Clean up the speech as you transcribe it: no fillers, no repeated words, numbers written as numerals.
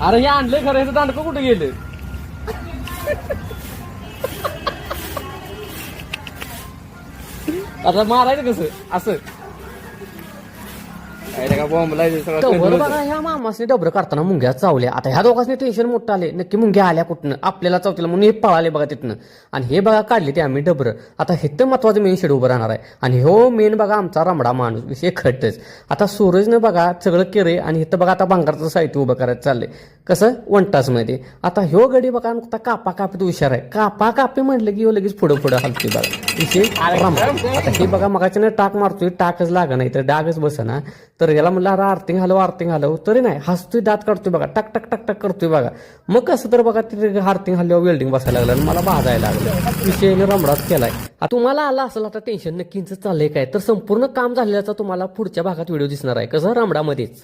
अरे हे आणलंय खरं, ह्याचं दांडकं कुठे गेलं? आता मारायचं कसं असं? बघा ह्या मामासने डबरं करताना मुंग्या चावल्या. आता ह्या दोघांनी टेन्शन मोठं आले, नक्की मुंग्या आल्या कुठनं, आपल्याला चावतील म्हणून हे पळाले बघा तिथनं. आणि हे बघा काढले ते आम्ही डबरं. आता हे तर महत्वाचं मेन शेड उभं राहणार आहे. आणि हो मेन बघा आमचा रमडा माणूस, विषय खटच. आता सूरजनं बघा सगळं केलंय आणि इथं बघा आता भांगारचं साहित्य उभं करायचं चाललंय. कसं 1 तासमध्ये. आता ह्यो गडी बघा नुकता कापा कापीत हुशार आहे. कापा कापी म्हटलं की लगेच पुढं पुढं हलतोय बघा, विषय रमडा. आता हे बघा मगाच्यानं टाक मारतोय, टाकच लागा नाही तर डागच बसना. तर याला म्हणलं अरे आर्थिंग हलव तरी नाही, हसतोय, दात काढतोय बघा, टक टक टक टक करतोय बघा. मग कसं तर बघा तिथे आर्थिंग हल्ल्यावर वेल्डिंग बसायला लागलं आणि मला भाजायला लागलं. विषयाने रमडाच केलाय. तुम्हाला आला असेल आता टेन्शन नक्कीच चाललंय काय, तर संपूर्ण काम झालेल्याचा तुम्हाला पुढच्या भागात व्हिडिओ दिसणार आहे, कसं रमडामध्येच.